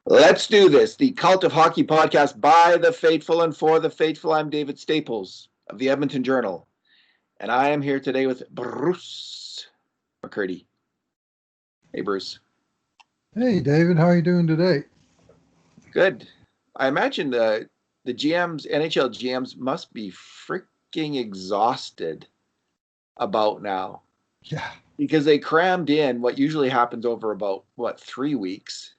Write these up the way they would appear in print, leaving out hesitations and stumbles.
Let's do this. The Cult of Hockey podcast by the faithful and for the faithful. I'm David Staples of the Edmonton Journal, and I am here today with Bruce McCurdy. Hey, Bruce. Hey, David. How are you doing today? Good. I imagine the GMs, NHL GMs, must be freaking exhausted about now. Yeah. Because they crammed in what usually happens over about, 3 weeks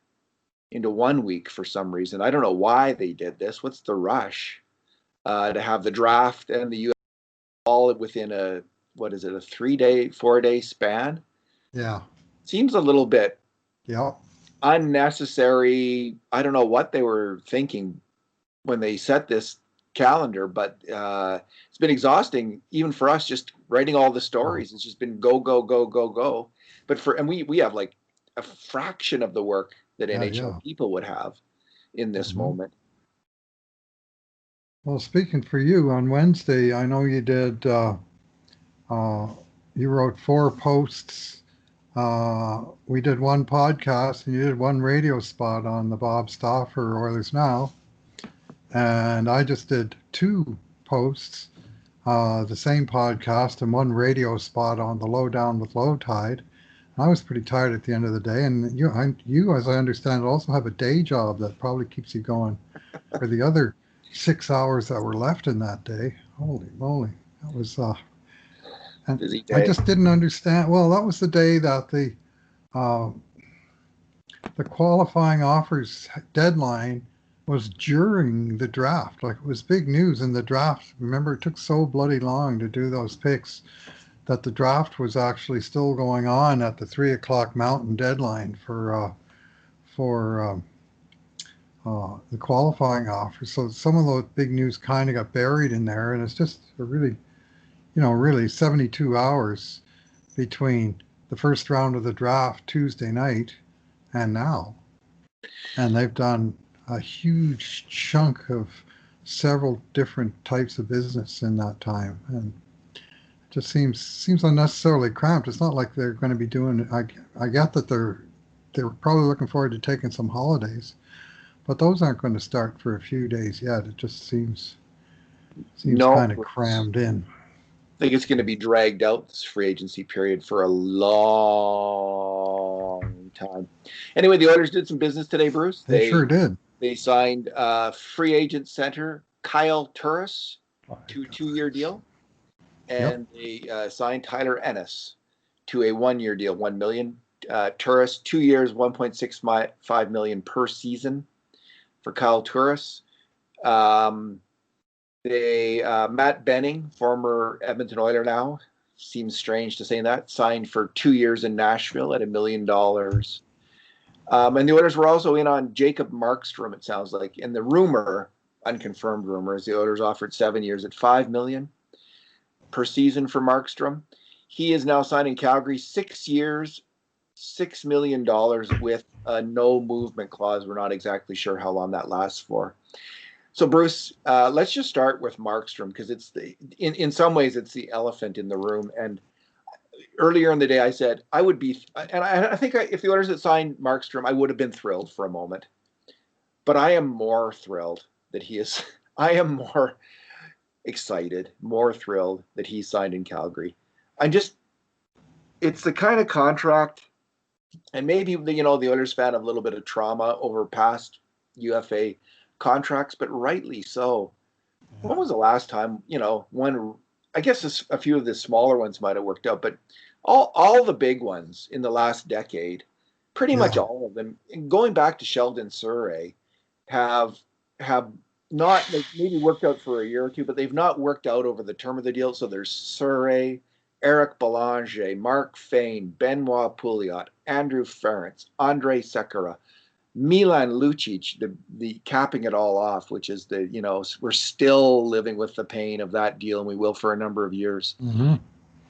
into 1 week for some reason. I don't know why they did this. What's the rush to have the draft and the US all within a 3-day, 4-day span? Yeah. Seems a little bit unnecessary. I don't know what they were thinking when they set this calendar, but it's been exhausting even for us just writing all the stories. It's just been go, go, go, go, go. But we have like a fraction of the work that NHL people would have in this moment. Well, speaking for you, on Wednesday, I know you did, you wrote 4 posts. We did 1 podcast and you did 1 radio spot on the Bob Stauffer Oilers Now. And I just did 2 posts, the same podcast and 1 radio spot on the Lowdown with Low Tide. I was pretty tired at the end of the day, and you, as I understand, also have a day job that probably keeps you going for the other 6 hours that were left in that day. Holy moly, that was and busy day. I just didn't understand. Well, that was the day that the qualifying offers deadline was during the draft. Like, it was big news in the draft. Remember, it took so bloody long to do those picks that the draft was actually still going on at the 3 o'clock Mountain deadline for the qualifying offer. So some of those big news kind of got buried in there, and it's just a really 72 hours between the first round of the draft Tuesday night and now. And they've done a huge chunk of several different types of business in that time, and just seems unnecessarily cramped. It's not like they're going to be doing. I get that they're probably looking forward to taking some holidays, but those aren't going to start for a few days yet. It just seems kind of crammed in. I think it's going to be dragged out, this free agency period, for a long time. Anyway, the Oilers did some business today, Bruce. They sure did. They signed free agent center Kyle Turris to a 2-year deal. And they signed Tyler Ennis to a 1-year deal, $1 million. Turris, 2 years, $1.65 million per season for Kyle Turris. Matt Benning, former Edmonton Oiler now, seems strange to say that, signed for 2 years in Nashville at $1 million. And the Oilers were also in on Jacob Markstrom, it sounds like. And the rumor, unconfirmed rumor, is the Oilers offered 7 years at $5 million per season for Markstrom. He is now signing Calgary 6 years, $6 million with a no movement clause. We're not exactly sure how long that lasts for. So, Bruce, let's just start with Markstrom, because it's in some ways it's the elephant in the room. And earlier in the day, I said I would be, and I think if the Oilers had signed Markstrom, I would have been thrilled for a moment. But I am more thrilled that he is. I am more excited, more thrilled that he signed in Calgary. It's the kind of contract, and maybe the Oilers fan have a little bit of trauma over past UFA contracts, but rightly so. When was the last time, one, I guess a few of the smaller ones might have worked out, but all the big ones in the last decade, pretty much all of them, going back to Sheldon Surrey, have not, like, maybe worked out for a year or two, but they've not worked out over the term of the deal. So there's Surrey, Eric Belanger, Mark Fane, Benoit Pouliot, Andrew Ferentz, Andre Sekera, Milan Lucic, the capping it all off, which is we're still living with the pain of that deal, and we will for a number of years. Mm-hmm.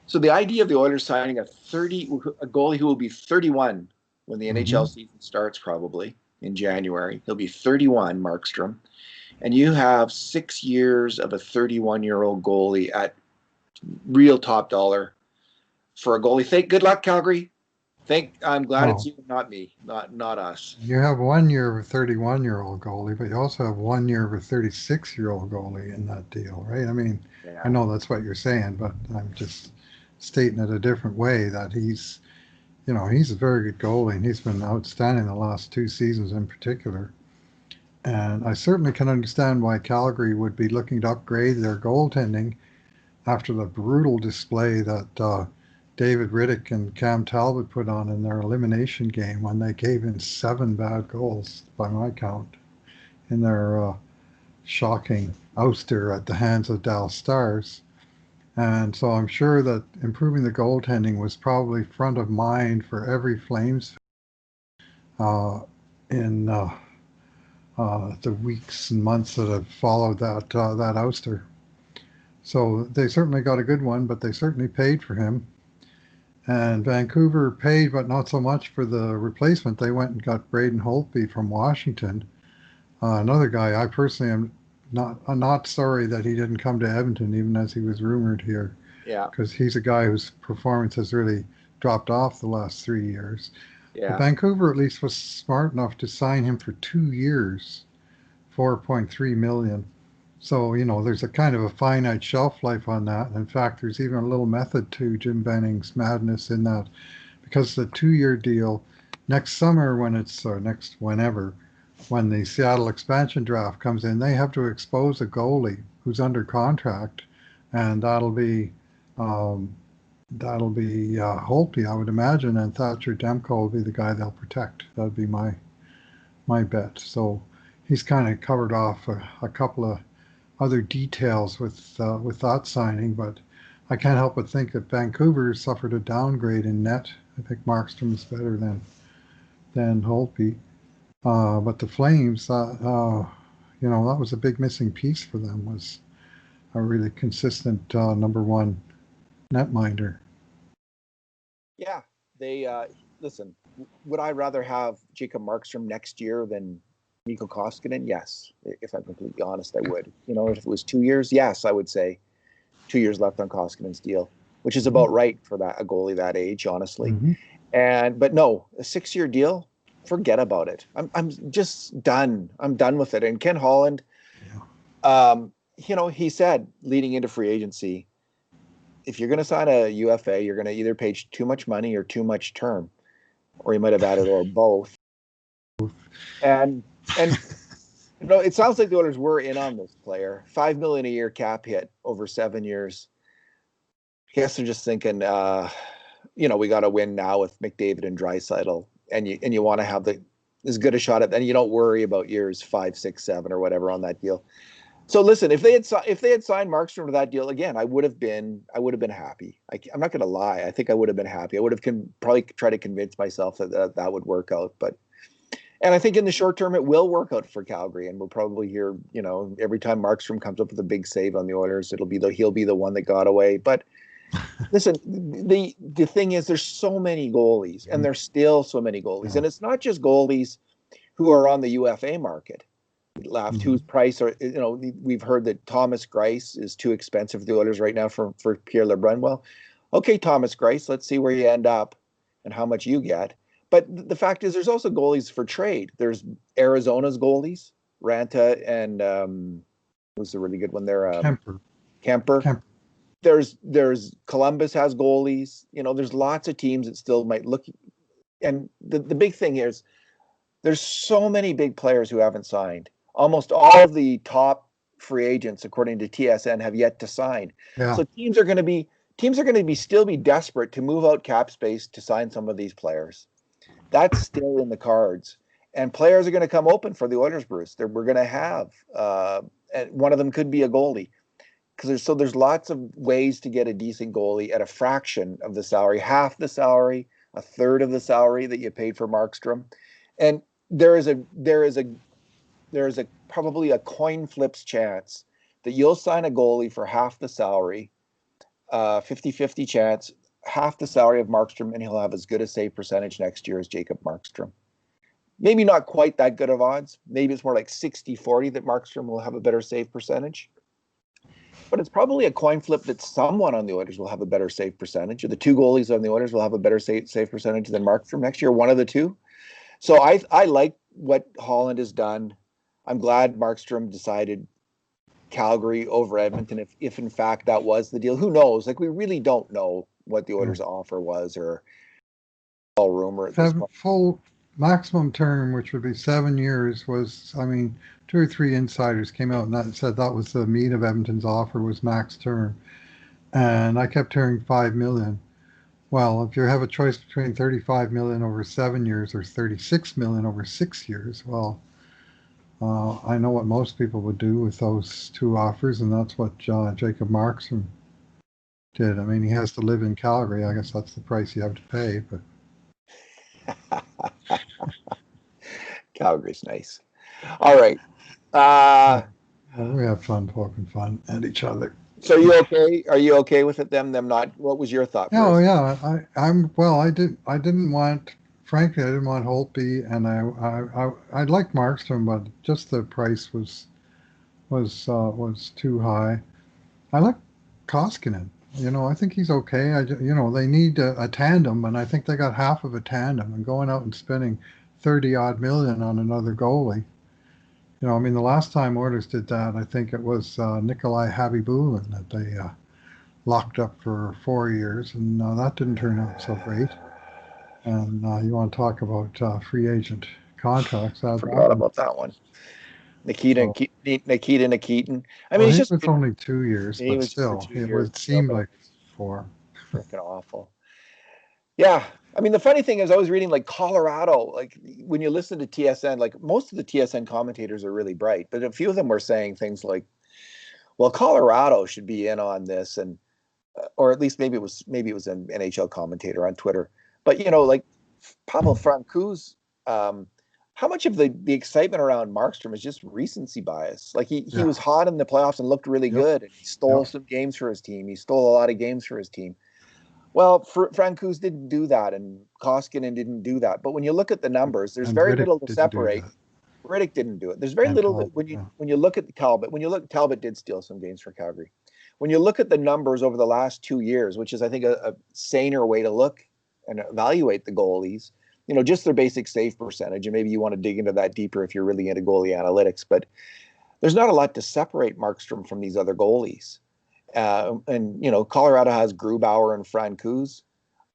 So the idea of the Oilers signing a goalie who will be 31 when the NHL season starts, probably in January, he'll be 31, Markstrom. And you have 6 years of a 31-year-old goalie at real top dollar for a goalie. Good luck, Calgary. I'm glad it's Well, you, not me, not us. you have 1 year of a 31-year-old goalie, but you also have 1 year of a 36-year-old goalie in that deal, right? I mean, I Yeah, know that's what you're saying, but I'm just stating it a different way that he's a very good goalie and he's been outstanding the last 2 seasons in particular. And I certainly can understand why Calgary would be looking to upgrade their goaltending after the brutal display that David Riddick and Cam Talbot put on in their elimination game when they gave in 7 bad goals, by my count, in their shocking ouster at the hands of Dallas Stars. And so I'm sure that improving the goaltending was probably front of mind for every Flames in the weeks and months that have followed that ouster. So they certainly got a good one, but they certainly paid for him. And Vancouver paid, but not so much for the replacement. They went and got Braden Holtby from Washington, another guy I personally am not sorry that he didn't come to Edmonton, even as he was rumored here, yeah, because he's a guy whose performance has really dropped off the last 3 years. But yeah. Vancouver at least was smart enough to sign him for 2 years, 4.3 million. So, there's a kind of a finite shelf life on that. In fact, there's even a little method to Jim Benning's madness in that because the 2 year deal next summer or next whenever, when the Seattle expansion draft comes in, they have to expose a goalie who's under contract, and um, Holtby, I would imagine, and Thatcher Demko will be the guy they'll protect. That would be my bet. So he's kind of covered off a couple of other details with that signing, but I can't help but think that Vancouver suffered a downgrade in net. I think Markstrom is better than Holtby, but the Flames, that was a big missing piece for them, was a really consistent number one netminder. Yeah, they listen. Would I rather have Jacob Markstrom next year than Mikko Koskinen? Yes, if I'm completely honest, I would. If it was 2 years, yes, I would say 2 years left on Koskinen's deal, which is about right for a goalie that age, honestly. Mm-hmm. But no, a 6-year deal, forget about it. I'm just done. I'm done with it. And Ken Holland, he said leading into free agency, if you're going to sign a UFA, you're going to either pay too much money or too much term, or you might have added or both. And it sounds like the Oilers were in on this player. $5 million a year cap hit over 7 years. I guess they're just thinking, we got to win now with McDavid and Draisaitl, and you want to have as good a shot at, and you don't worry about years 5, 6, 7 or whatever on that deal. So listen, if they had signed Markstrom to that deal again, I would have been happy. I'm not going to lie. I think I would have been happy. I would have probably tried to convince myself that would work out. And I think in the short term, it will work out for Calgary, and we'll probably hear, every time Markstrom comes up with a big save on the Oilers, he'll be the one that got away. But listen, the thing is, there's so many goalies, and there's still so many goalies, and it's not just goalies who are on the UFA market left, whose price are, we've heard that Thomas Greiss is too expensive for the Oilers right now for Pierre LeBrun. Well, okay, Thomas Greiss, let's see where you end up and how much you get. But the fact is, there's also goalies for trade. There's Arizona's goalies, Ranta and who's the really good one there? Kemper. There's Columbus has goalies. There's lots of teams that still might look. And the big thing is, there's so many big players who haven't signed. Almost all of the top free agents, according to TSN, have yet to sign. Yeah. So teams are going to still be desperate to move out cap space to sign some of these players. That's still in the cards, and players are going to come open for the Oilers, Bruce. We're going to have, and one of them could be a goalie, because there's lots of ways to get a decent goalie at a fraction of the salary, half the salary, a third of the salary that you paid for Markstrom, and there is a probably a coin flips chance that you'll sign a goalie for half the salary, 50-50 chance, half the salary of Markstrom, and he'll have as good a save percentage next year as Jacob Markstrom. Maybe not quite that good of odds. Maybe it's more like 60-40 that Markstrom will have a better save percentage. but it's probably a coin flip that someone on the Oilers will have a better save percentage. Or the two goalies on the Oilers will have a better save percentage than Markstrom next year, one of the two. So I like what Holland has done. I'm glad Markstrom decided Calgary over Edmonton, if in fact that was the deal. Who knows? Like, we really don't know what the Oilers' offer was, or all rumor at this point. Full maximum term, which would be 7 years, was, I mean, 2 or 3 insiders came out and said that was the meat of Edmonton's offer, was max term. And I kept hearing 5 million. Well, if you have a choice between 35 million over 7 years or 36 million over 6 years, well, I know what most people would do with those two offers, and that's what Jacob Markstrom did. I mean, he has to live in Calgary. I guess that's the price you have to pay. But Calgary's nice. All right. We have fun poking fun at each other. So you okay? Are you okay with it? Them not? What was your thought? Oh yeah, I'm well. I didn't want. Frankly, I didn't want Holtby, and I liked Markstrom, but just the price was too high. I like Koskinen. You know, I think he's okay. They need a tandem, and I think they got half of a tandem. And going out and spending 30-odd million on another goalie. You know, I mean, the last time Oilers did that, I think it was Nikolai Habibulin that they locked up for 4 years, and that didn't turn out so great. And you want to talk about free agent contracts? I forgot about that one. Nikita Nikitin. I mean, it's only 2 years, but still, it seemed like 4. Freaking awful. Yeah. I mean, the funny thing is, I was reading like Colorado, like when you listen to TSN, like most of the TSN commentators are really bright, but a few of them were saying things like, well, Colorado should be in on this, and or at least maybe it was an NHL commentator on Twitter. But like Pavel Francouz, how much of the excitement around Markstrom is just recency bias? Like he was hot in the playoffs and looked really good, and he stole some games for his team. He stole a lot of games for his team. Well, Francouz didn't do that, and Koskinen didn't do that. But when you look at the numbers, there's very little to separate. Riddick didn't do it. There's very little when you look at Talbot. When you look, Talbot did steal some games for Calgary. When you look at the numbers over the last 2 years, which is I think a saner way to look and evaluate the goalies, just their basic save percentage, and maybe you want to dig into that deeper if you're really into goalie analytics. But there's not a lot to separate Markstrom from these other goalies. And Colorado has Grubauer and Francouz.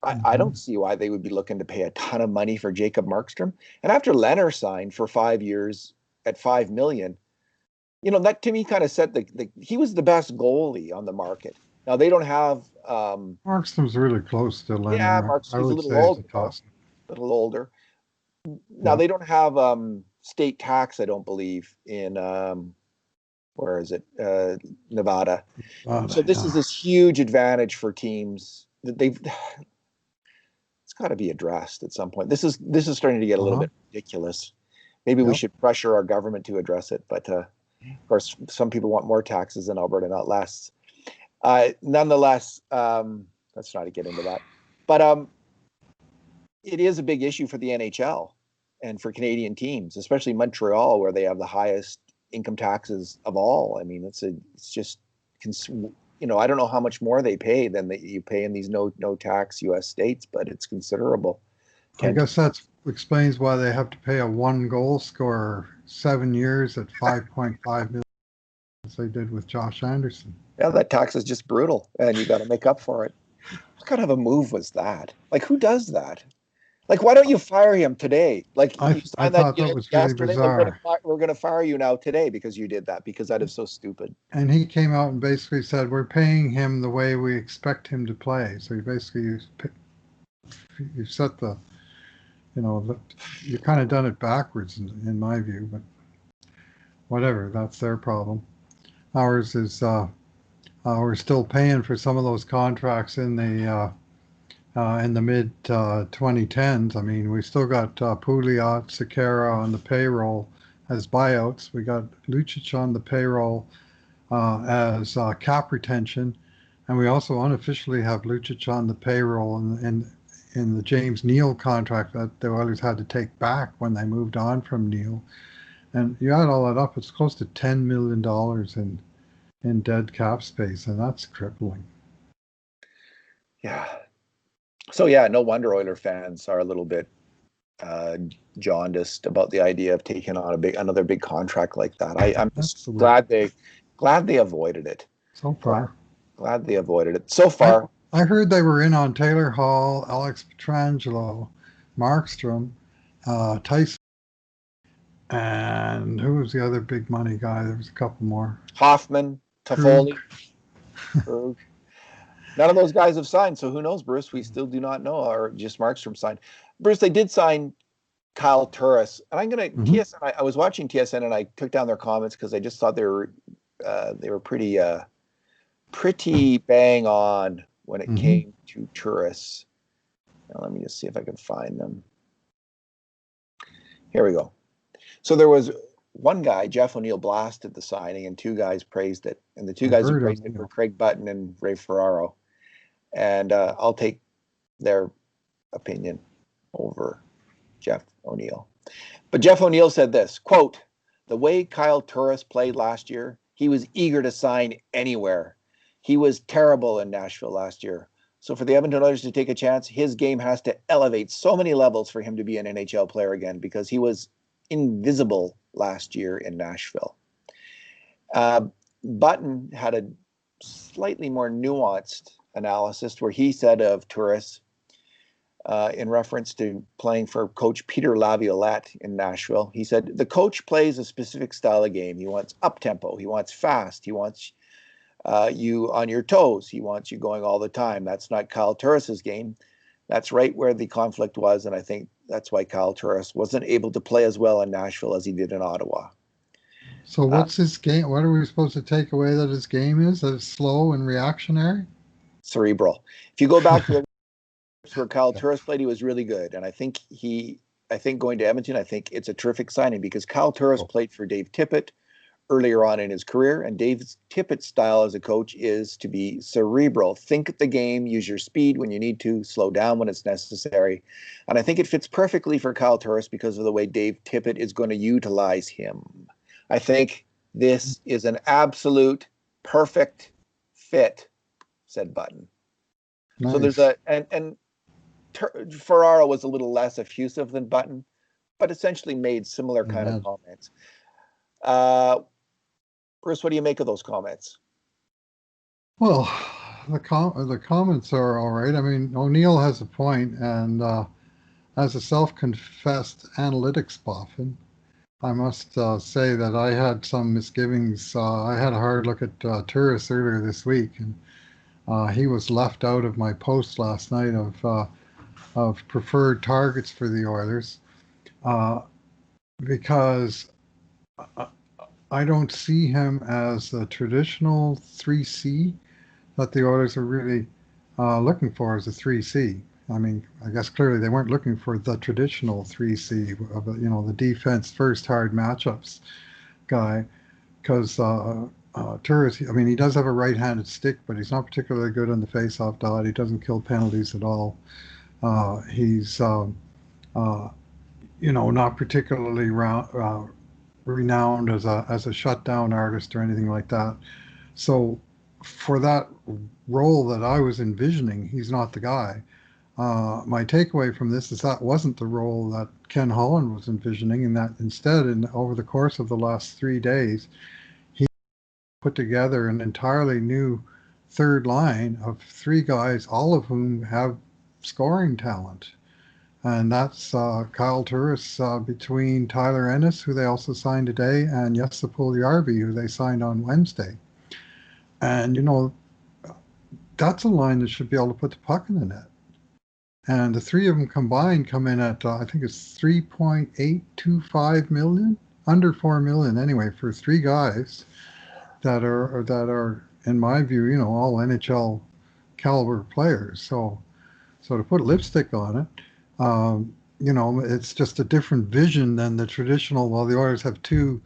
I don't see why they would be looking to pay a ton of money for Jacob Markstrom. And after Leonard signed for 5 years at $5 million, that to me kind of said he was the best goalie on the market. Now they don't have Markstrom's really close to Leonard. Yeah, Markstrom's a little older. Now they don't have state tax, I don't believe, in where is it? Nevada. So this is this huge advantage for teams that it's got to be addressed at some point. This is starting to get a little bit ridiculous. Maybe we should pressure our government to address it, but of course, some people want more taxes in Alberta, not less. Nonetheless, let's not get into that. But it is a big issue for the NHL and for Canadian teams, especially Montreal, where they have the highest income taxes of all. I mean, it's just I don't know how much more they pay than that you pay in these no tax U.S. states, but it's considerable. I guess that explains why they have to pay a 1 goal scorer 7 years at 5.5 million, as they did with Josh Anderson. Yeah, that tax is just brutal, and you got to make up for it. What kind of a move was that? Like, who does that? Like, why don't you fire him today? Like, I thought that was really bizarre. We're going to fire you now today because you did that, because that is so stupid. And he came out and basically said, we're paying him the way we expect him to play. So you basically, you set the, you kind of done it backwards in my view, but whatever, that's their problem. Ours is, we're still paying for some of those contracts in the mid 2010s. I mean, we still got Pouliot, Sekera on the payroll as buyouts. We got Lucic on the payroll as cap retention, and we also unofficially have Lucic on the payroll in the James Neal contract that the Oilers had to take back when they moved on from Neal. And you add all that up, it's close to $10 million in dead cap space, and that's crippling. Yeah. So yeah, no wonder Oiler fans are a little bit jaundiced about the idea of taking on another big contract like that. I'm just glad they avoided it. So far. Glad they avoided it. So far. I heard they were in on Taylor Hall, Alex Pietrangelo, Markstrom, Tyson, and who was the other big money guy? There was a couple more. Hoffman, Toffoli, Krug. None of those guys have signed, so who knows, Bruce? We still do not know, or just Markstrom signed. Bruce, they did sign Kyle Turris, and I'm going to TSN. I was watching TSN, and I took down their comments because I just thought they were pretty bang on when it came to Turris. Now, let me just see if I can find them. Here we go. So there was one guy, Jeff O'Neill, blasted the signing, and two guys praised it. And the two guys who praised it were Craig Button and Ray Ferraro. And I'll take their opinion over Jeff O'Neill. But Jeff O'Neill said this, quote, "The way Kyle Turris played last year, he was eager to sign anywhere. He was terrible in Nashville last year. So for the Edmonton Oilers to take a chance, his game has to elevate so many levels for him to be an NHL player again, because he was invisible last year in Nashville." Button had a slightly more nuanced analysis where he said of Turris, in reference to playing for coach Peter Laviolette in Nashville, he said, "The coach plays a specific style of game. He wants up-tempo. He wants fast. He wants you on your toes. He wants you going all the time. That's not Kyle Turris's game." That's right where the conflict was, and I think that's why Kyle Turris wasn't able to play as well in Nashville as he did in Ottawa. So what's his game? What are we supposed to take away that his game is? That it's slow and reactionary? Cerebral. If you go back to where Kyle Turris played, he was really good. And I think going to Edmonton, I think it's a terrific signing, because Kyle Turris played for Dave Tippett earlier on in his career, and Dave Tippett's style as a coach is to be cerebral. Think the game, use your speed when you need to, slow down when it's necessary. And I think it fits perfectly for Kyle Turris because of the way Dave Tippett is going to utilize him. I think this is an absolute perfect fit, said Button. Nice. So there's and Ferraro was a little less effusive than Button, but essentially made similar kind of comments. Bruce, what do you make of those comments? Well, the comments are all right. I mean, O'Neill has a point, and as a self-confessed analytics boffin, I must say that I had some misgivings. I had a hard look at Turris earlier this week, and he was left out of my post last night of preferred targets for the Oilers because I don't see him as the traditional 3C that the Oilers are really looking for as a 3C. I mean, I guess clearly they weren't looking for the traditional 3C, the defense first hard matchups guy, because Turris, I mean, he does have a right-handed stick, but he's not particularly good on the face-off dot. He doesn't kill penalties at all. He's, not particularly renowned as a shutdown artist or anything like that. So for that role that I was envisioning, he's not the guy. My takeaway from this is that wasn't the role that Ken Holland was envisioning, and that instead, over the course of the last 3 days, he put together an entirely new third line of 3 guys, all of whom have scoring talent. And that's Kyle Turris between Tyler Ennis, who they also signed today, and Jesse Puljujärvi, who they signed on Wednesday. And, that's a line that should be able to put the puck in the net. And the 3 of them combined come in at, I think it's $3.825 million, under $4 million anyway, for 3 guys that are, in my view, all NHL caliber players. So to put lipstick on it, it's just a different vision than the traditional. Well, the Oilers have two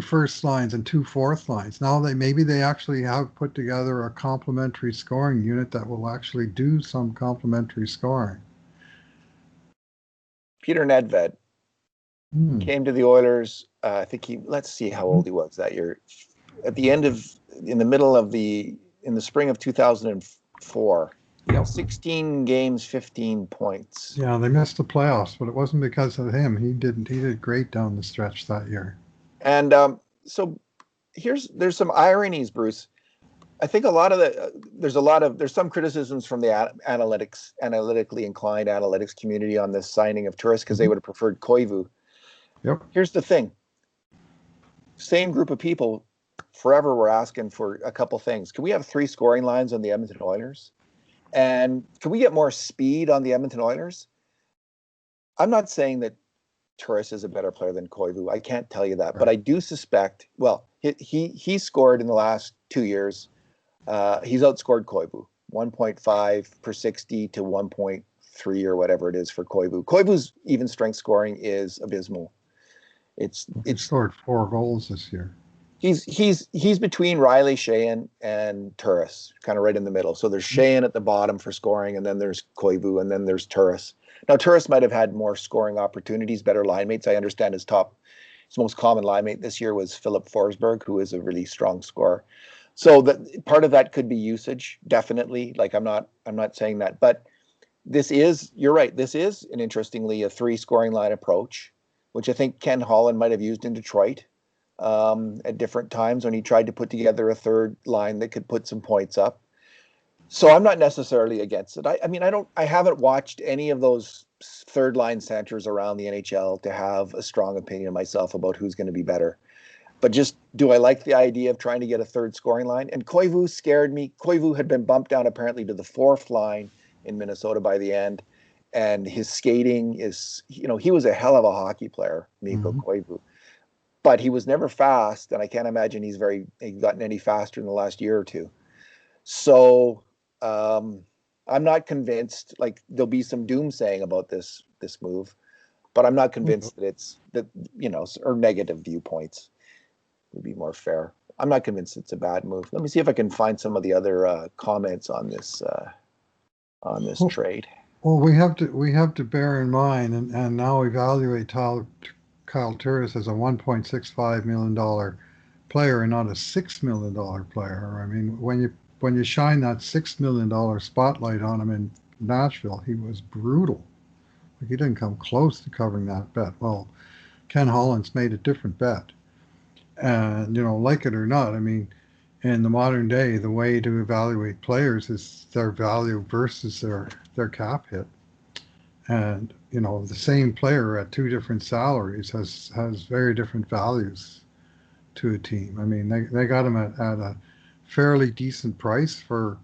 first lines and 2 fourth lines. Now maybe they actually have put together a complementary scoring unit that will actually do some complementary scoring. Peter Nedved came to the Oilers. I think let's see how old he was that year. at the end of, in the spring of 2004. Yep. 16 games, 15 points. Yeah, they missed the playoffs, but it wasn't because of him. He did great down the stretch that year. And so there's some ironies, Bruce. I think there's some criticisms from the analytically inclined analytics community on this signing of Turris because they would have preferred Koivu. Yep. Here's the thing. Same group of people forever were asking for a couple things. Can we have 3 scoring lines on the Edmonton Oilers? And can we get more speed on the Edmonton Oilers? I'm not saying that Turris is a better player than Koivu. I can't tell you that, but I do suspect. Well, he scored in the last 2 years. He's outscored Koivu 1.5 per 60 to 1.3 or whatever it is for Koivu. Koivu's even strength scoring is abysmal. It's scored 4 goals this year. He's between Riley Sheahan and Turris, kind of right in the middle. So there's Sheahan at the bottom for scoring, and then there's Koivu, and then there's Turris. Now Turris might have had more scoring opportunities, better line mates. I understand his most common line mate this year was Philip Forsberg, who is a really strong scorer. So that part of that could be usage, definitely. Like I'm not saying that, but you're right. This is a 3 scoring line approach, which I think Ken Holland might have used in Detroit. At different times when he tried to put together a third line that could put some points up. So I'm not necessarily against it. I haven't watched any of those third line centers around the NHL to have a strong opinion myself about who's going to be better. But just, do I like the idea of trying to get a third scoring line? And Koivu scared me. Koivu had been bumped down apparently to the 4th line in Minnesota by the end. And his skating is, he was a hell of a hockey player, Mikko Koivu. But he was never fast, and I can't imagine he's gotten any faster in the last year or two. So I'm not convinced. Like, there'll be some doomsaying about this move, but I'm not convinced or negative viewpoints would be more fair. I'm not convinced it's a bad move. Let me see if I can find some of the other comments on this trade. Well, we have to bear in mind and now evaluate Kyle Turris as a $1.65 million player and not a $6 million player. I mean, when you shine that $6 million spotlight on him in Nashville, he was brutal. Like, he didn't come close to covering that bet. Well, Ken Holland's made a different bet. And, like it or not, I mean, in the modern day, the way to evaluate players is their value versus their cap hit. And, the same player at 2 different salaries has very different values to a team. I mean, they got him at a fairly decent price for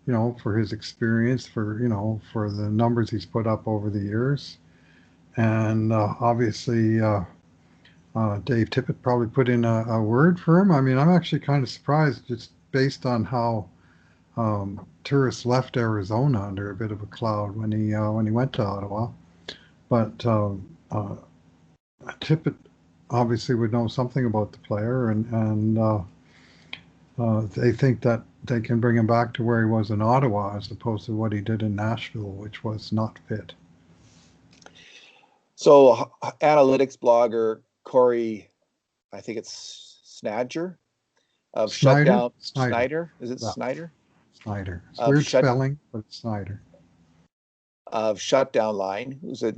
his experience, for the numbers he's put up over the years. And obviously, Dave Tippett probably put in a word for him. I mean, I'm actually kind of surprised just based on how Turris left Arizona under a bit of a cloud when he went to Ottawa. But Tippett obviously would know something about the player, and they think that they can bring him back to where he was in Ottawa as opposed to what he did in Nashville, which was not fit. So analytics blogger Corey, I think it's Snadger of Shutdown. Snyder? Is it Snyder? Snyder. It's weird spelling, but it's Snyder. Of Shutdown Line, who's a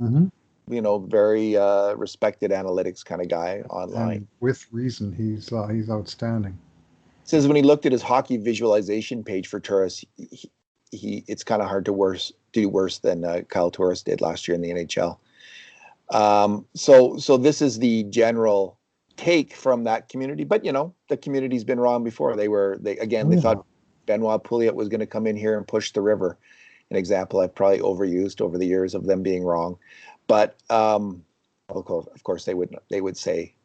very respected analytics kind of guy online. And with reason, he's outstanding. Says when he looked at his hockey visualization page for Turris, it's kind of hard to do worse than Kyle Turris did last year in the NHL. So this is the general take from that community, but the community's been wrong before. They thought Benoit Pouliot was going to come in here and push the river. An example I've probably overused over the years of them being wrong, but of course they would say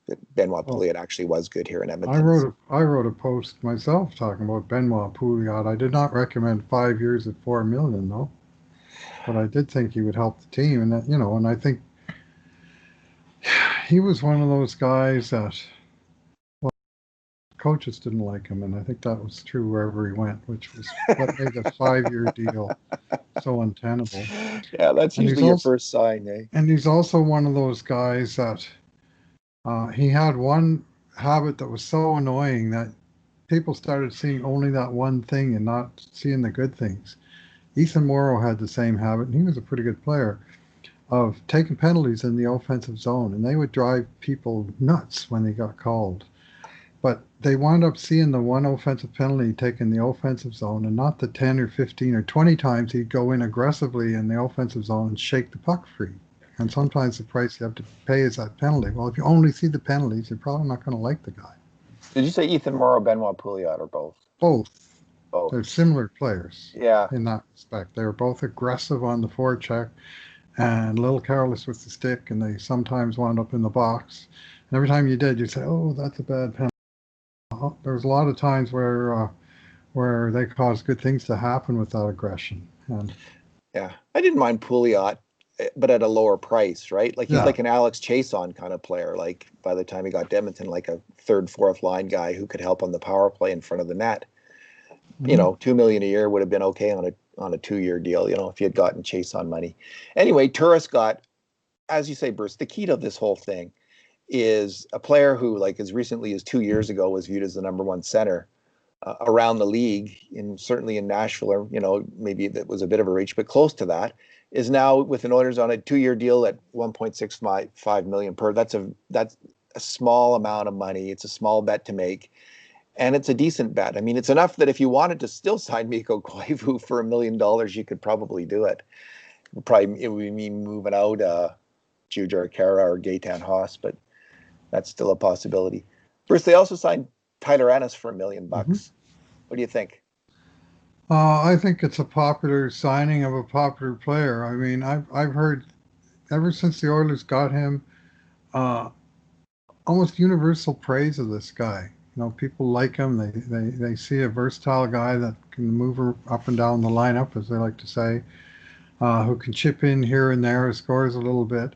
that Benoit Pouliot actually was good here in Edmonton. I wrote a post myself talking about Benoit Pouliot. I did not recommend 5 years at $4 million though, but I did think he would help the team, and that and I think he was one of those guys that coaches didn't like him, and I think that was true wherever he went, which was what made a 5-year deal so untenable. Yeah, that's usually your first sign, eh? And he's also one of those guys that he had one habit that was so annoying that people started seeing only that one thing and not seeing the good things. Ethan Morrow had the same habit, and he was a pretty good player, of taking penalties in the offensive zone, and they would drive people nuts when they got called. But they wound up seeing the one offensive penalty taken in the offensive zone and not the 10 or 15 or 20 times he'd go in aggressively in the offensive zone and shake the puck free. And sometimes the price you have to pay is that penalty. Well, if you only see the penalties, you're probably not going to like the guy. Did you say Ethan Morrow, Benoit Pouliot, or both? Both. Both. They're similar players. Yeah. In that respect. They were both aggressive on the forecheck and a little careless with the stick, and they sometimes wound up in the box. And every time you did, you'd say, "Oh, that's a bad penalty." There was a lot of times where they caused good things to happen with that aggression. And yeah, I didn't mind Pouliot, but at a lower price, right? Like he's like an Alex Chason kind of player. Like by the time he got to Edmonton, like a third, fourth line guy who could help on the power play in front of the net. Mm-hmm. You know, $2 million a year would have been okay on a 2-year deal. You know, if you had gotten Chason money. Anyway, Turris got, as you say, Bruce. The key to this whole thing is a player who, like as recently as 2 years ago, was viewed as the number one center around the league, and certainly in Nashville, or maybe that was a bit of a reach, but close to that, is now with the Oilers on a 2-year deal at $1.65 million per. That's a small amount of money. It's a small bet to make, and it's a decent bet. I mean, it's enough that if you wanted to still sign Mikko Koivu for $1 million, you could probably do it. It would mean moving out Jujhar Khaira or Gaetan Haas, but that's still a possibility. Bruce, they also signed Tyler Ennis for $1 million. Mm-hmm. What do you think? I think it's a popular signing of a popular player. I mean, I've heard ever since the Oilers got him, almost universal praise of this guy. You know, people like him. They see a versatile guy that can move up and down the lineup, as they like to say, who can chip in here and there, scores a little bit.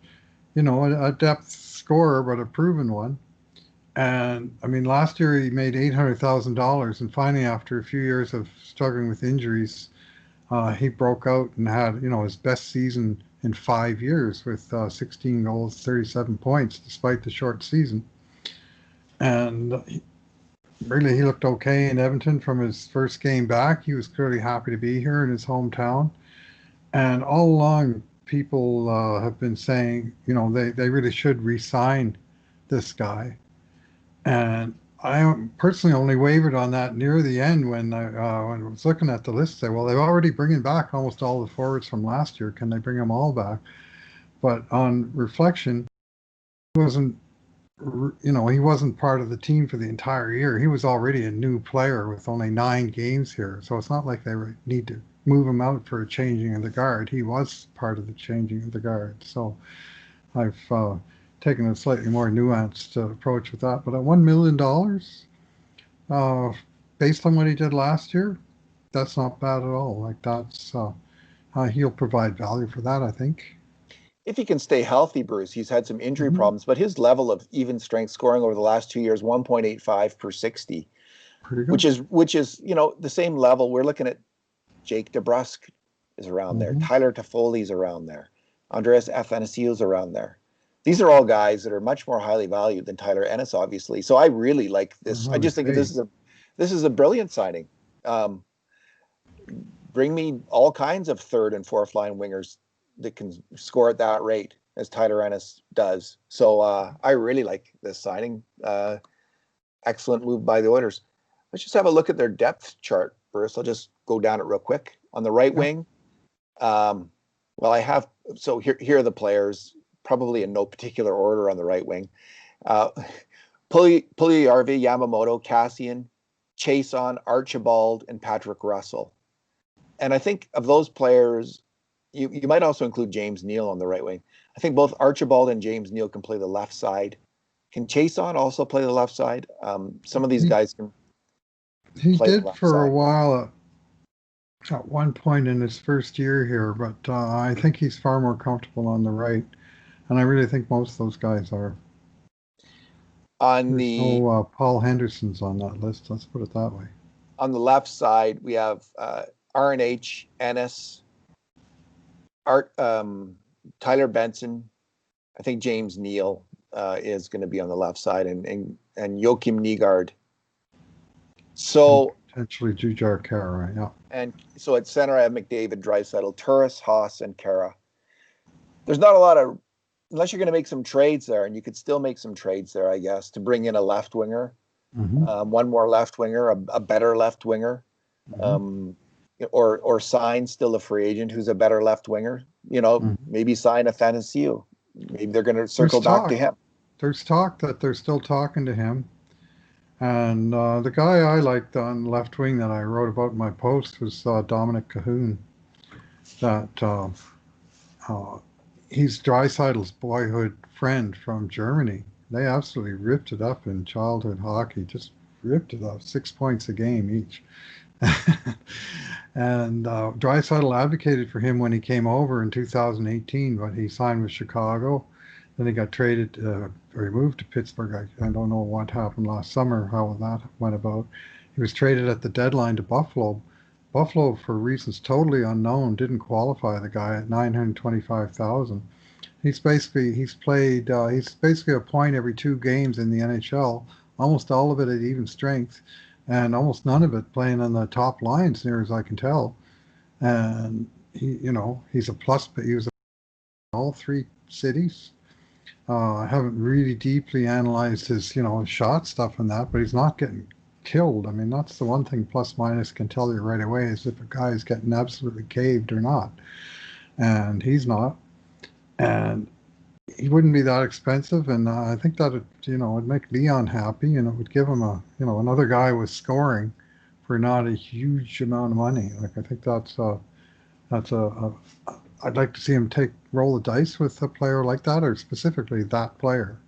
You know, a depth scorer, but a proven one. And I mean, last year he made $800,000, and finally, after a few years of struggling with injuries, he broke out and had his best season in 5 years with 16 goals, 37 points, despite the short season. And really, he looked okay in Edmonton from his first game back. He was clearly happy to be here in his hometown. And all along, people have been saying, they really should re-sign this guy. And I personally only wavered on that near the end when I was looking at the list. Say, well, they're already bringing back almost all the forwards from last year. Can they bring them all back? But on reflection, he wasn't part of the team for the entire year. He was already a new player with only 9 games here. So it's not like they need to move him out for a changing of the guard. He was part of the changing of the guard. So I've taken a slightly more nuanced approach with that. But at $1 million, based on what he did last year, that's not bad at all. Like that's he'll provide value for that, I think. If he can stay healthy, Bruce, he's had some injury problems, but his level of even strength scoring over the last 2 years, 1.85 per 60, which is the same level. We're looking at Jake DeBrusk is around there. Tyler Toffoli's around there. Andreas Athanasiou's around there. These are all guys that are much more highly valued than Tyler Ennis, obviously. So I really like this. I just think this is a brilliant signing. Bring me all kinds of third and fourth line wingers that can score at that rate as Tyler Ennis does. So I really like this signing. Excellent move by the Oilers. Let's just have a look at their depth chart, Bruce. I'll just go down it real quick. On the right wing, here are the players, probably in no particular order on the right wing. Puljujärvi, Yamamoto, Cassian, Chason, Archibald, and Patrick Russell. And I think of those players, you might also include James Neal on the right wing. I think both Archibald and James Neal can play the left side. Can Chason also play the left side? Some of these guys can. He did for a while at one point in his first year here, but I think he's far more comfortable on the right. And I really think most of those guys are. Paul Henderson's on that list. Let's put it that way. On the left side, we have RNH, Ennis, Tyler Benson, I think James Neal. is going to be on the left side, and Joachim Nygaard. So potentially Jujar Kara, yeah. And so at center, I have McDavid, Draisaitl, Turris, Haas, and Kara. There's not a lot of, unless you're going to make some trades there, and you could still make some trades there, I guess, to bring in a left winger, one more left winger, a better left winger, or sign still a free agent who's a better left winger. Maybe sign a Athanasiou. Maybe they're going to circle back to him. There's talk that they're still talking to him. And the guy I liked on left wing that I wrote about in my post was Dominic Cahoon. That he's Draisaitl's boyhood friend from Germany. They absolutely ripped it up in childhood hockey, just ripped it up, 6 points a game each. And Draisaitl advocated for him when he came over in 2018, but he signed with Chicago. Then he got traded, or he moved to Pittsburgh. I don't know what happened last summer, how that went about. He was traded at the deadline to Buffalo. Buffalo, for reasons totally unknown, didn't qualify the guy at $925,000. He's basically a point every 2 games in the NHL, almost all of it at even strength, and almost none of it playing on the top lines, near as I can tell. And he's a plus, but he was in all 3 cities. I haven't really deeply analyzed his, shot stuff and that, but he's not getting killed. I mean, that's the one thing plus minus can tell you right away is if a guy is getting absolutely caved or not. And he's not. And he wouldn't be that expensive. And I think that it'd make Leon happy, and it would give him another guy with scoring for not a huge amount of money. Like, I think I'd like to see him roll the dice with a player like that, or specifically that player.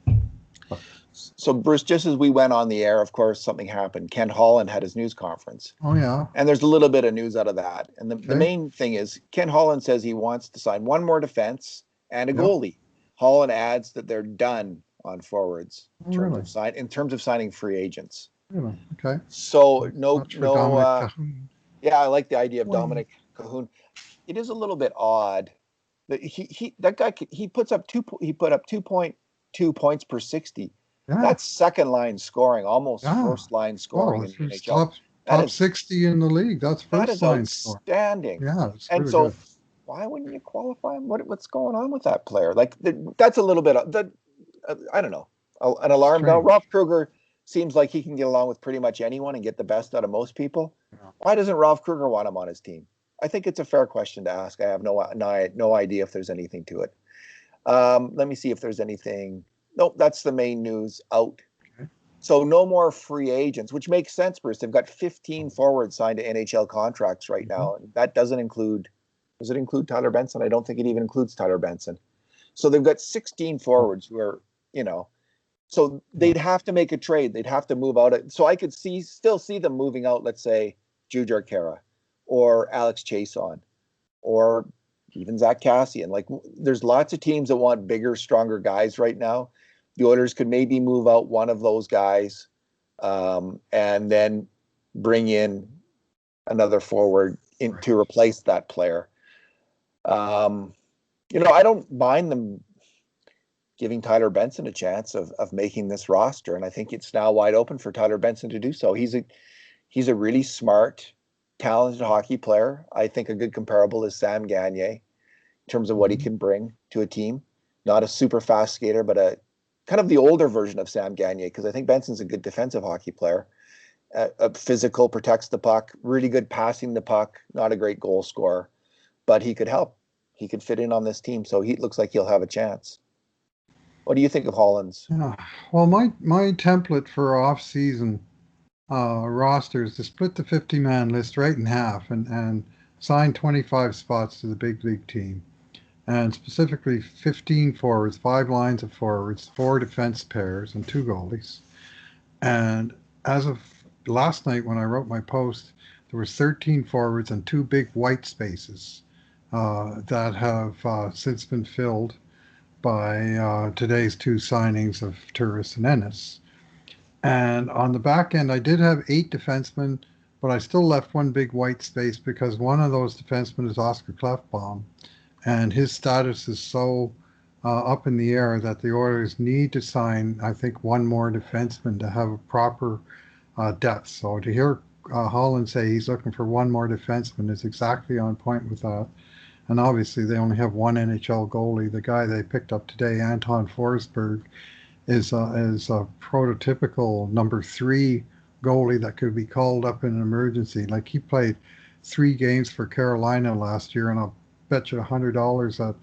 So, Bruce, just as we went on the air, of course, something happened. Ken Holland had his news conference. Oh, yeah. And there's a little bit of news out of that. And the main thing is Ken Holland says he wants to sign one more defense and a goalie. Holland adds that they're done on forwards in terms of signing free agents. Really? Okay. So, I like the idea of Dominic Cahoon. It is a little bit odd that he put up 2.2 points per 60. Yeah. That's second line scoring, almost first line scoring in the NHL. Top 60 in the league. That's first line scoring. Outstanding. Yeah, and so good. Why wouldn't you qualify him? What's going on with that player? Like that's a little bit I don't know, an alarm bell. Ralph Kruger seems like he can get along with pretty much anyone and get the best out of most people. Yeah. Why doesn't Ralph Kruger want him on his team? I think it's a fair question to ask. I have no idea if there's anything to it. Let me see if there's anything. Nope, that's the main news out. Okay. So no more free agents, which makes sense, Bruce. They've got 15 forwards signed to NHL contracts right now. And that does it include Tyler Benson? I don't think it even includes Tyler Benson. So they've got 16 forwards who are, so they'd have to make a trade. They'd have to move out. So I could still see them moving out, let's say, Jujar Kara or Alex Chason or even Zach Kassian. Like, there's lots of teams that want bigger, stronger guys right now. The Oilers could maybe move out one of those guys and then bring in another forward to replace that player. I don't mind them giving Tyler Benson a chance of making this roster, and I think it's now wide open for Tyler Benson to do so. He's a really smart, talented hockey player. I think a good comparable is Sam Gagner in terms of what he can bring to a team. Not a super fast skater, but a kind of the older version of Sam Gagner, because I think Benson's a good defensive hockey player. Physical, protects the puck, really good passing the puck, not a great goal scorer, but he could help. He could fit in on this team, so he looks like he'll have a chance. What do you think of Holland's? Yeah. Well, my template for off-season rosters to split the 50-man list right in half and sign 25 spots to the big league team, and specifically 15 forwards, 5 lines of forwards, 4 defense pairs, and 2 goalies. And as of last night when I wrote my post, there was 13 forwards and 2 big white spaces that have since been filled by today's 2 signings of Turris and Ennis. And on the back end, I did have 8 defensemen, but I still left 1 big white space because one of those defensemen is Oscar Klefbom, and his status is so up in the air that the Oilers need to sign, I think, one more defenseman to have a proper depth. So to hear Holland say he's looking for one more defenseman is exactly on point with that. And obviously, they only have one NHL goalie. The guy they picked up today, Anton Forsberg, is a prototypical number 3 goalie that could be called up in an emergency. Like, he played 3 games for Carolina last year, and I'll bet you $100 that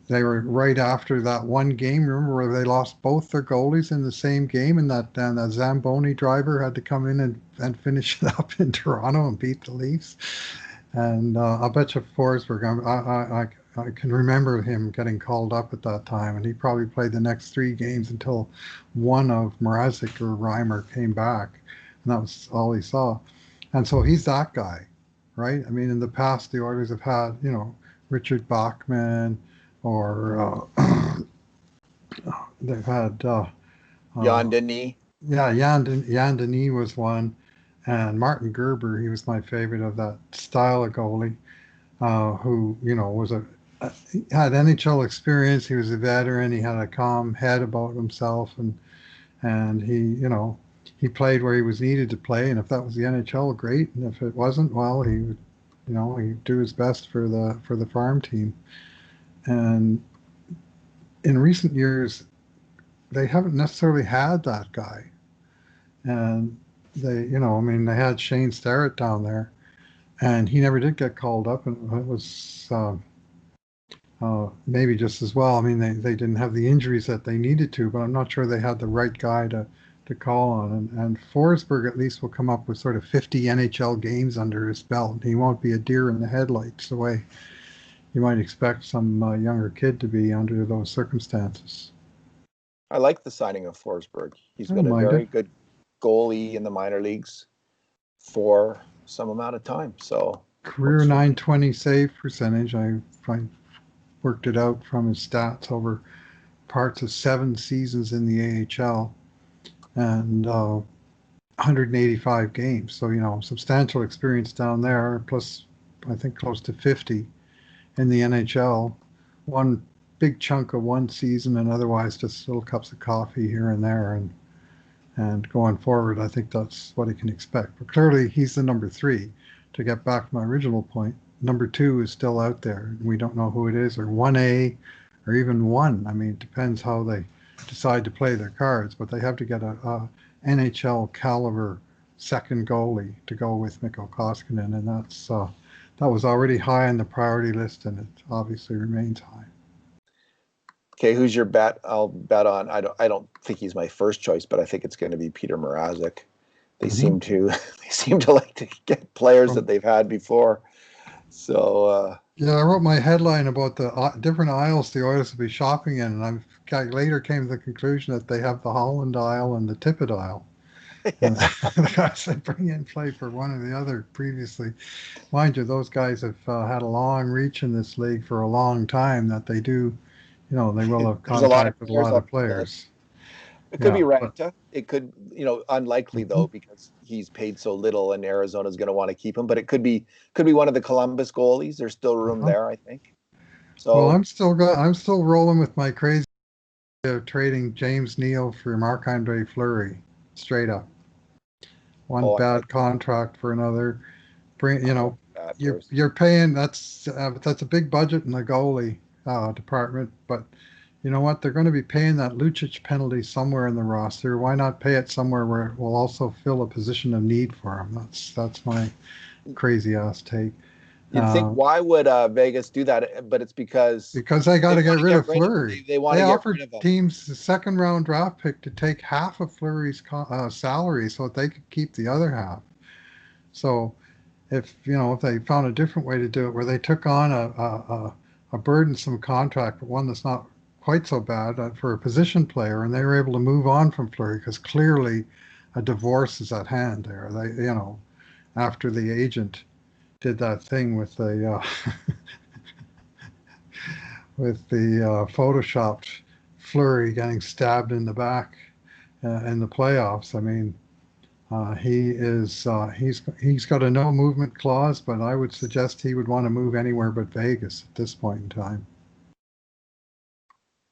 they were right after that one game. Remember where they lost both their goalies in the same game, and that Zamboni driver had to come in and finish it up in Toronto and beat the Leafs. And I'll bet you Forsberg, I can remember him getting called up at that time, and he probably played the next 3 games until one of Mrazek or Reimer came back, and that was all he saw. And so he's that guy, right? I mean, in the past, the Oilers have had, Richard Bachman, or they've had Jan Denis. Yeah, Jan Denis was one, and Martin Gerber. He was my favorite of that style of goalie, who was had NHL experience. He was a veteran. He had a calm head about himself, and he played where he was needed to play. And if that was the NHL, great. And if it wasn't, well, he would he'd do his best for the farm team. And in recent years, they haven't necessarily had that guy. And they, they had Shane Starrett down there, and he never did get called up, and it was maybe just as well. I mean, they didn't have the injuries that they needed to, but I'm not sure they had the right guy to call on. And Forsberg at least will come up with sort of 50 NHL games under his belt. He won't be a deer in the headlights the way you might expect some younger kid to be under those circumstances. I like the signing of Forsberg. He's been a very good goalie in the minor leagues for some amount of time. So career .920 save percentage. I worked it out from his stats over parts of 7 seasons in the AHL. And 185 games. So, substantial experience down there, plus I think close to 50 in the NHL. One big chunk of one season, and otherwise just little cups of coffee here and there. And going forward, I think that's what he can expect. But clearly, he's the number 3. To get back to my original point, number 2 is still out there. We don't know who it is, or 1A, or even 1. I mean, it depends how they decide to play their cards, but they have to get a NHL caliber second goalie to go with Mikko Koskinen, and that was already high on the priority list, and it obviously remains high. Okay, who's your bet? I'll bet on. I don't think he's my first choice, but I think it's going to be Peter Mrazek. They seem to like to get players that they've had before. So yeah, I wrote my headline about the different aisles the Oilers will be shopping in, and I later came to the conclusion that they have the Holland aisle and the Tippett aisle. And the guys they bring in play for one or the other previously. Mind you, those guys have had a long reach in this league for a long time, that they do, they will have contact with a lot of players. It could be Ranta. It could, unlikely though, because he's paid so little and Arizona's going to want to keep him. But it could be one of the Columbus goalies. There's still room there, I think. So well, I'm still rolling with my crazy of trading James Neal for Marc-Andre Fleury, straight up. One bad contract for another. You're paying. That's a big budget in the goalie department, but. You know what? They're going to be paying that Lucic penalty somewhere in the roster. Why not pay it somewhere where it will also fill a position of need for him? That's my crazy ass take. You'd think, why would Vegas do that? But it's because they got to get rid of Fleury. They offered teams the second round draft pick to take half of Fleury's salary so that they could keep the other half. So if they found a different way to do it, where they took on a burdensome contract, but one that's not quite so bad for a position player, and they were able to move on from Fleury because clearly a divorce is at hand there. They, after the agent did that thing with the photoshopped Fleury getting stabbed in the back in the playoffs. I mean, he's got a no movement clause, but I would suggest he would want to move anywhere but Vegas at this point in time.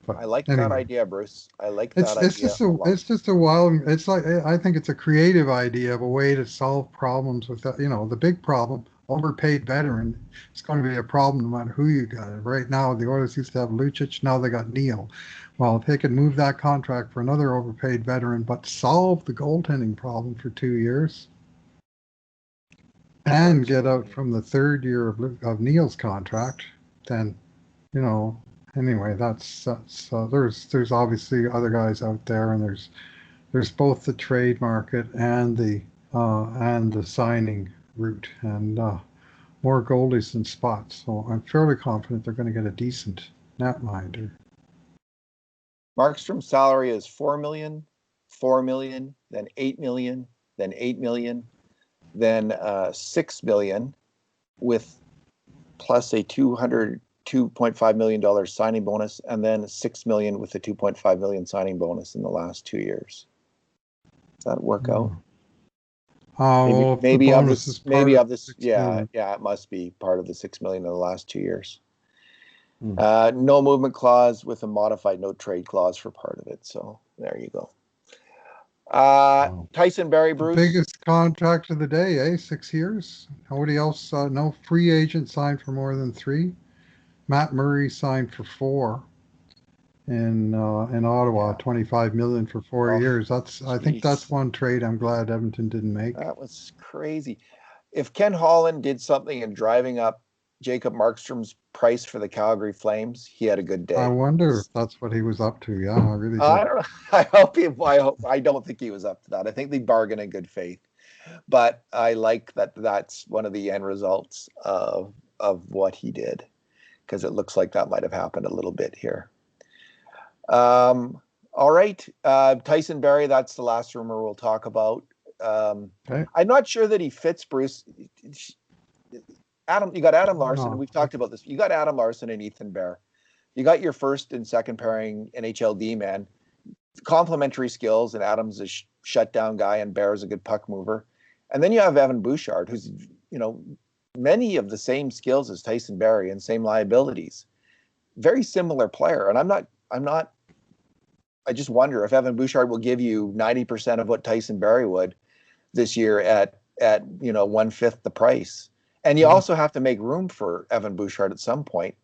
But I like anyway, that idea, Bruce. I like that idea a lot. it's just a wild. It's like I think it's a creative idea of a way to solve problems with that. The big problem, overpaid veteran. It's going to be a problem no matter who you got. Right now, the Oilers used to have Lucic. Now they got Neal. Well, if they could move that contract for another overpaid veteran, but solve the goaltending problem for 2 years, and get out from the third year of Neal's contract, then anyway, that's there's obviously other guys out there, and there's both the trade market and the signing route, and more goalies than spots. So I'm fairly confident they're going to get a decent netminder. Markstrom's salary is $4 million, $4 million, then $8 million, then $8 million, then $6 million, with plus a $2.5 million signing bonus, and then $6 million with a $2.5 million signing bonus in the last 2 years. Does that work out? Maybe of this. Yeah, it must be part of the $6 million in the last 2 years. No movement clause with a modified no trade clause for part of it. So there you go. Tyson Barrie, Bruce. Biggest contract of the day, 6 years. Nobody else, no free agent signed for more than 3. Matt Murray signed for 4 in Ottawa, $25 million for 4 years. I think that's one trade I'm glad Edmonton didn't make. That was crazy. If Ken Holland did something in driving up Jacob Markstrom's price for the Calgary Flames, he had a good day. I wonder if that's what he was up to. Yeah, I really do. I don't know. I don't think he was up to that. I think they bargained in good faith. But I like that that's one of the end results of what he did, because it looks like that might have happened a little bit here. All right. Tyson Barrie, that's the last rumor we'll talk about. Okay. I'm not sure that he fits, Bruce. You got Adam Larson, and we've talked about this. You got Adam Larson and Ethan Bear. You got your first and second pairing NHL D-man. Complementary skills, and Adam's a shutdown guy, and Bear is a good puck mover. And then you have Evan Bouchard, who's, many of the same skills as Tyson Barrie and same liabilities. Very similar player. And I just wonder if Evan Bouchard will give you 90% of what Tyson Barrie would this year at 1/5 the price. And you also have to make room for Evan Bouchard at some point.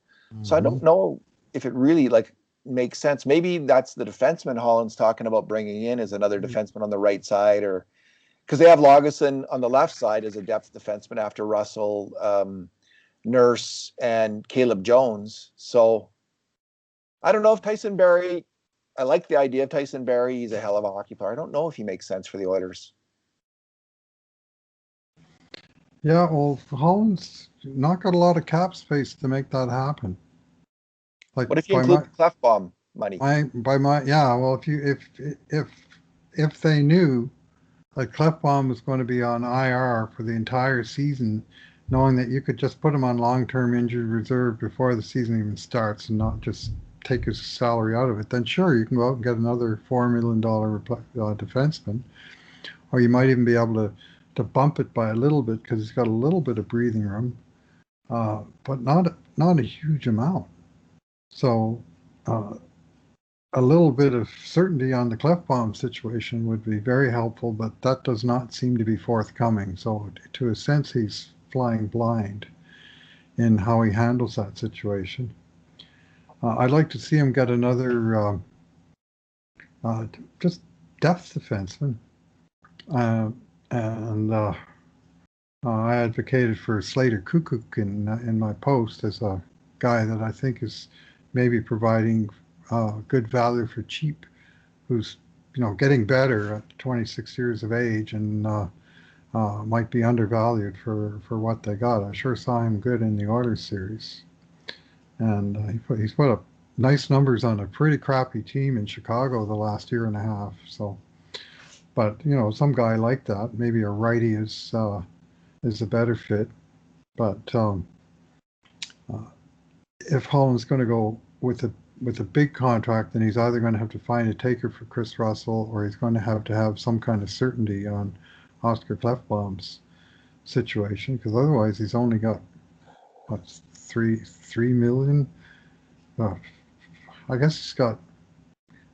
So I don't know if it really makes sense. Maybe that's the defenseman Holland's talking about bringing in as another defenseman on the right side, or because they have Lagesson on the left side as a depth defenseman after Russell, Nurse, and Caleb Jones. So I don't know if Tyson Barrie. I like the idea of Tyson Barrie. He's a hell of a hockey player. I don't know if he makes sense for the Oilers. Yeah, well, Holland's not got a lot of cap space to make that happen. What if you include the Clefbaum money? Well, if they knew that Clefbaum was going to be on IR for the entire season, knowing that you could just put him on long-term injured reserve before the season even starts and not just take his salary out of it, then sure, you can go out and get another $4 million defenseman, or you might even be able to bump it by a little bit because he's got a little bit of breathing room, but not a huge amount. So a little bit of certainty on the Clefbaum situation would be very helpful, but that does not seem to be forthcoming. So to a sense, he's flying blind in how he handles that situation. I'd like to see him get another just depth defenseman. And I advocated for Slater Kukuk in my post as a guy that I think is maybe providing good value for cheap, who's getting better at 26 years of age and might be undervalued for what they got. I sure saw him good in the Oilers series, and he's put up nice numbers on a pretty crappy team in Chicago the last year and a half. So. But some guy like that, maybe a righty is a better fit. But if Holland's going to go with a big contract, then he's either going to have to find a taker for Chris Russell, or he's going to have some kind of certainty on Oscar Clefbaum's situation, because otherwise he's only got $3 million. I guess he's got,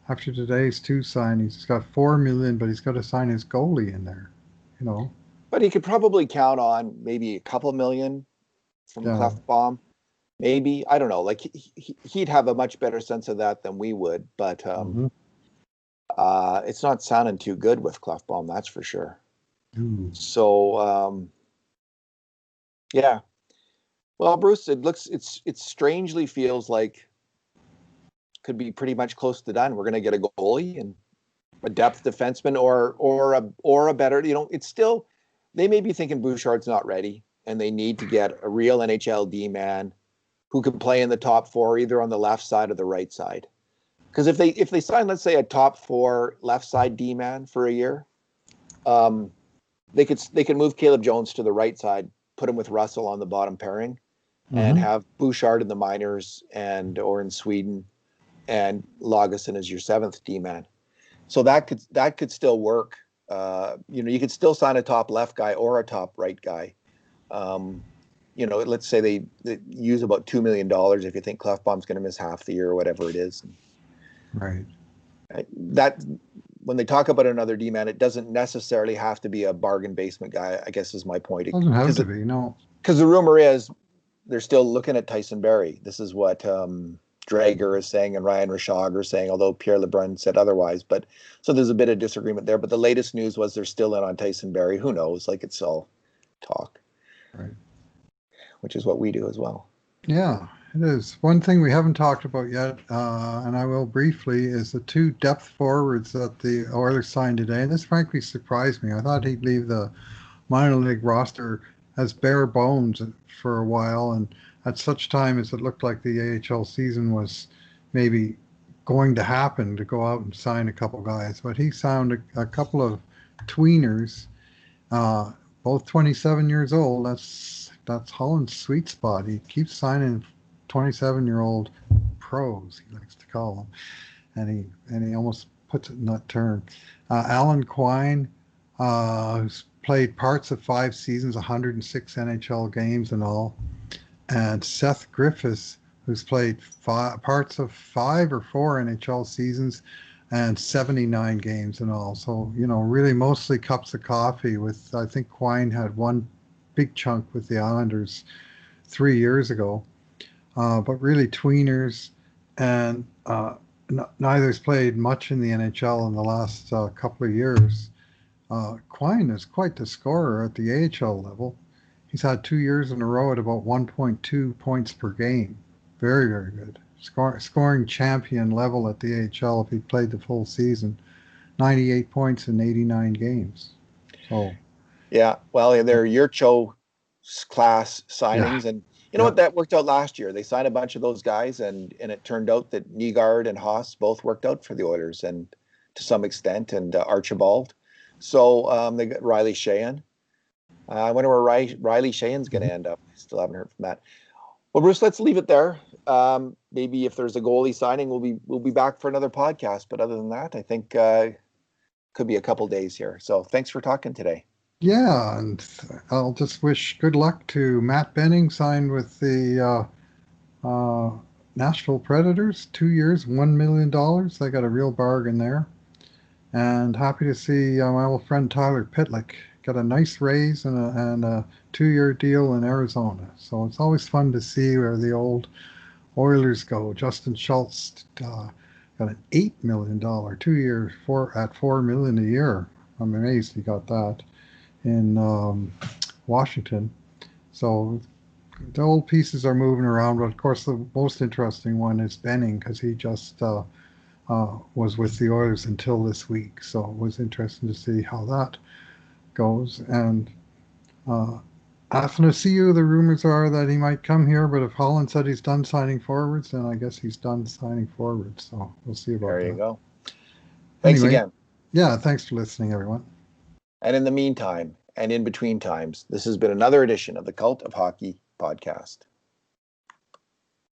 after today's 2 signings, he's got $4 million, but he's got to sign his goalie in there, you know. But he could probably count on maybe a couple million from Clefbaum. Maybe, I don't know. Like he'd have a much better sense of that than we would. But it's not sounding too good with Clefbaum, that's for sure. So yeah. Well, Bruce, it strangely feels like could be pretty much close to done. We're going to get a goalie and a depth defenseman or a better, you know, it's still, they may be thinking Bouchard's not ready and they need to get a real NHL D-man who can play in the top 4, either on the left side or the right side. Because if they sign, let's say, a top 4 left side D-man for a year, they could move Caleb Jones to the right side, put him with Russell on the bottom pairing, and have Bouchard in the minors or in Sweden, and Lagesson as your 7th D-man. So that could still work. You know, you could still sign a top left guy or a top right guy. You know, let's say they use about $2 million if you think Clefbaum's going to miss half the year or whatever it is. Right. That when they talk about another D-man, it doesn't necessarily have to be a bargain basement guy, I guess is my point. It doesn't have to be, no. Because the rumor is they're still looking at Tyson Barrie. This is what Drager is saying and Ryan Rishaug are saying, although Pierre Lebrun said otherwise. But so there's a bit of disagreement there. But the latest news was they're still in on Tyson Barrie. Who knows? Like, it's all talk. Right. Which is what we do as well. Yeah, it is. One thing we haven't talked about yet, and I will briefly, is the 2 depth forwards that the Oilers signed today. And this frankly surprised me. I thought he'd leave the minor league roster as bare bones for a while, and at such time as it looked like the AHL season was maybe going to happen, to go out and sign a couple guys. But he signed a couple of tweeners, both 27 years old. That's Holland's sweet spot. He keeps signing 27-year-old pros, he likes to call them, and he almost puts it in that term. Alan Quine, who's played parts of 5 seasons, 106 NHL games and all, and Seth Griffiths, who's played parts of 5 or 4 NHL seasons and 79 games and all. So, you know, really mostly cups of coffee with, I think Quine had one big chunk with the Islanders 3 years ago, but really tweeners, and neither's played much in the NHL in the last couple of years. Quine is quite the scorer at the AHL level. He's had 2 years in a row at about 1.2 points per game. Very, very good. Scoring champion level at the AHL if he played the full season. 98 points in 89 games. So, yeah, well, they're Yurcho class signings, and you know what, that worked out last year. They signed a bunch of those guys, and it turned out that Nygaard and Haas both worked out for the Oilers, and to some extent, and Archibald. So they got Riley Sheahan. I wonder where Riley Sheahan's going to end up. Still haven't heard from that. Well, Bruce, let's leave it there. Maybe if there's a goalie signing, we'll be back for another podcast. But other than that, I think could be a couple days here. So thanks for talking today. Yeah, and I'll just wish good luck to Matt Benning, signed with the Nashville Predators, 2 years, $1 million. They got a real bargain there. And happy to see my old friend Tyler Pitlick got a nice raise and a 2-year deal in Arizona. So it's always fun to see where the old Oilers go. Justin Schultz got an $8 million 2-year at $4 million a year. I'm amazed he got that in Washington. So the old pieces are moving around, but of course the most interesting one is Benning, because he just was with the Oilers until this week. So it was interesting to see how that goes. And Athanasiou, the rumors are that he might come here, but if Holland said he's done signing forwards, then I guess he's done signing forwards. So we'll see about that. There you go. Thanks again. Yeah, thanks for listening, everyone. And in the meantime, and in between times, this has been another edition of the Cult of Hockey podcast.